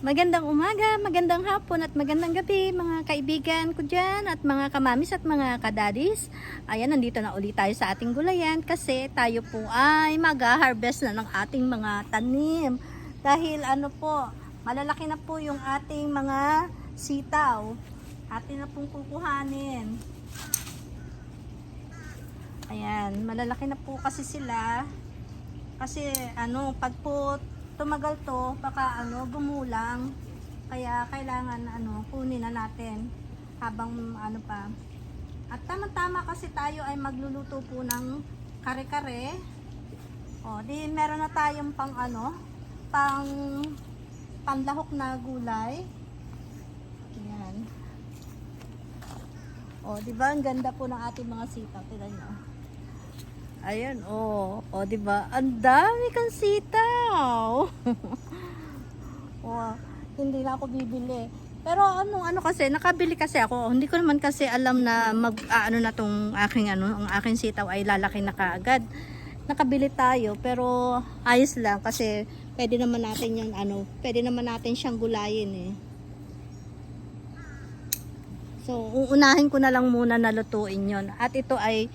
Magandang umaga, magandang hapon at magandang gabi mga kaibigan ko dyan at mga kamamis at mga kadadis. Ayan, nandito na ulit tayo sa ating gulayan kasi tayo po ay mag-harvest na ng ating mga tanim. Dahil ano po, malalaki na po yung ating mga sitaw. Atin na pong kukuhanin. Ayan, malalaki na po kasi sila. Kasi ano, pag po tumagal to, baka ano, gumulang. Kaya kailangan ano, kunin na natin habang ano pa. At tama-tama kasi tayo ay magluluto po ng kare-kare. O, di meron na tayong pang ano, panlahok na gulay. Ayan. O, di ba ang ganda po ng ating mga sitaw, tingnan niyo. Ayan, oh. Oh, 'di ba? Ang dami kang sitaw. Oh, hindi na ako bibili. Pero ano kasi, nakabili kasi ako. Hindi ko naman kasi alam na ano na tong aking ang aking sitaw ay lalaki na kaagad. Nakabili tayo, pero ayos lang kasi pwede naman natin 'yung pwede naman natin siyang gulayin eh. So, uunahin ko na lang muna na lutuin yon. At ito ay,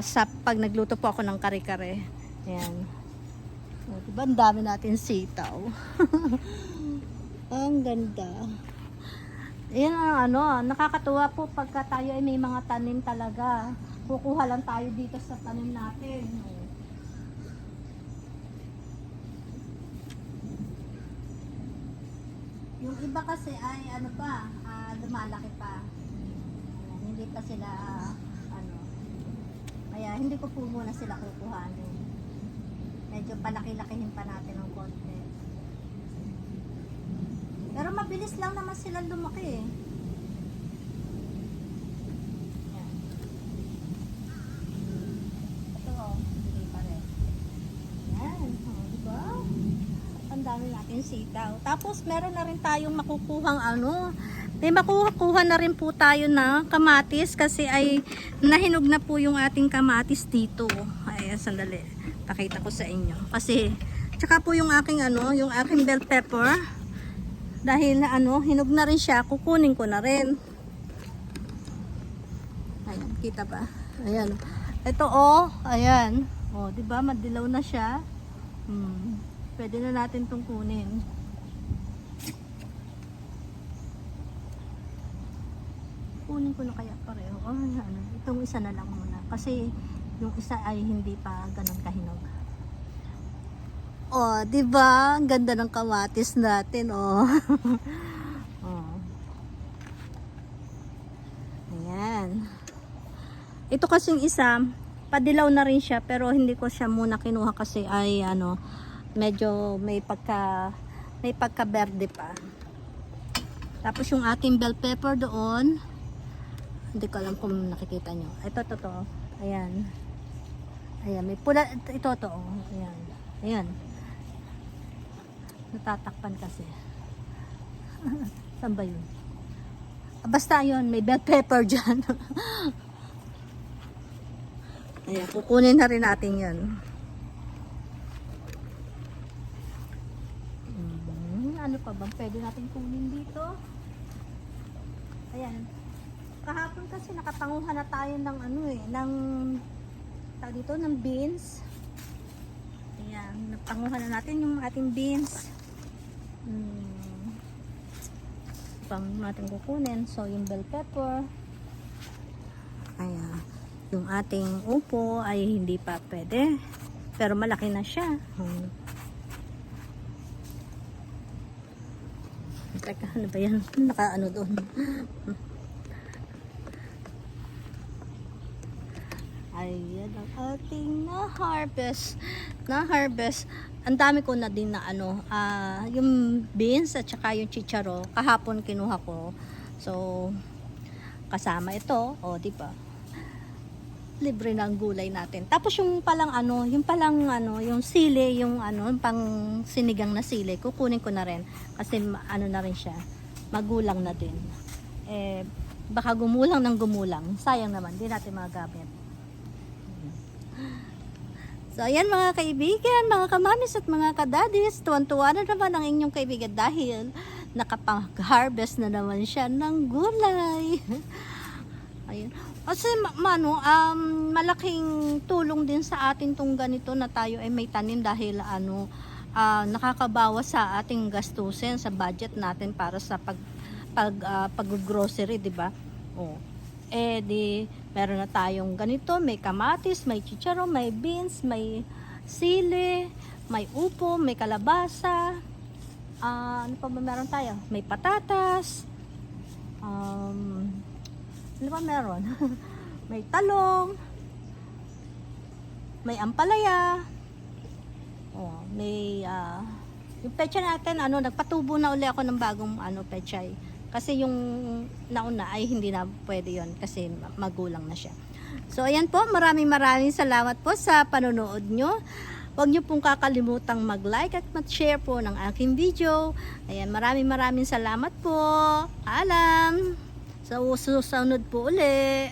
sa pag nagluto po ako ng kare-kare. Ayan. O, diba, ang dami natin sitaw. Ang ganda. Ayan ang nakakatuwa po pagka tayo ay may mga tanim talaga. Kukuha lang tayo dito sa tanim natin. Yung iba kasi ay lumalaki pa. Ayan, hindi pa sila kaya hindi ko po muna sila kukuhanin. Medyo palaki-lakihin pa natin ng konti. Pero mabilis lang naman sila lumaki eh. Ayan. Ito hindi pa rin. Ayan, diba? Ang dami natin sitaw. Tapos meron na rin tayong makukuhang may makukuha na rin po tayo na kamatis kasi ay nahinog na po yung ating kamatis dito. Ay, sandali. Pakita ko sa inyo. Kasi tsaka po yung aking yung aking bell pepper. Dahil hinog na rin siya, kukunin ko na rin. Ayan, kita ba? Ayan. Ito ayan. Oh, 'di ba? Madilaw na siya. Pwede na natin tong kunin. Kunin ko na kaya pareho. Itong isa na lang muna. Kasi yung isa ay hindi pa ganun kahinog. Oh, 'di ba? Ang ganda ng kamatis natin, oh. Oh. Ayan. Ito kasing isa, padilaw na rin siya pero hindi ko siya muna kinuha kasi ay medyo may pagka berde pa. Tapos yung ating bell pepper doon, hindi ko alam kung nakikita nyo. Ito, totoo. Ayan. Ayan, may pula. Ito, ayan. Ayan. Natatakpan kasi. Saan ba yun? Basta yun, may bell pepper dyan. Ayan, kukunin na rin natin yun. Ano pa bang pwede natin kunin dito? Ayan. Kahapon kasi nakapanguhan na tayo ng ng beans. Ayan, napanguhan na natin yung ating beans. Pang natin kukunin. So, yung bell pepper. Ayan. Yung ating upo ay hindi pa pwede. Pero malaki na siya. Teka, ano ba yan? Naka doon. Ayan ang ating na-harvest. Ang dami ko na din na yung beans at saka yung chicharo. Kahapon kinuha ko. So, kasama ito. O, diba? Libre na ang gulay natin. Tapos yung yung sili, yung pang sinigang na sili, kukunin ko na rin. Kasi na rin siya. Magulang na din. Baka gumulang. Sayang naman, di natin magagamit. So, ayan mga kaibigan, mga kamamis at mga kadadis, tuwan-tuwa na naman ang inyong kaibigan dahil nakapag-harvest na naman siya ng gulay. Ayun. Kasi malaking tulong din sa atin tong ganito na tayo ay may tanim dahil nakakabawas sa ating gastusin sa budget natin para sa pag-grocery, 'di ba? Oh. Meron na tayong ganito, may kamatis, may chicharo, may beans, may sili, may upo, may kalabasa. Ano pa ba meron tayo? May patatas. Ano pa meron? May talong. May ampalaya. Oh, may yung pechay natin, nagpatubo na uli ako ng bagong pechay. Kasi yung nauna ay hindi na pwede yon kasi magulang na siya. So ayan po, maraming salamat po sa panonood nyo. Huwag nyo pong kakalimutang mag-like at mag-share po ng aking video. Ayan, maraming salamat po. Paalam! Sa susunod po uli.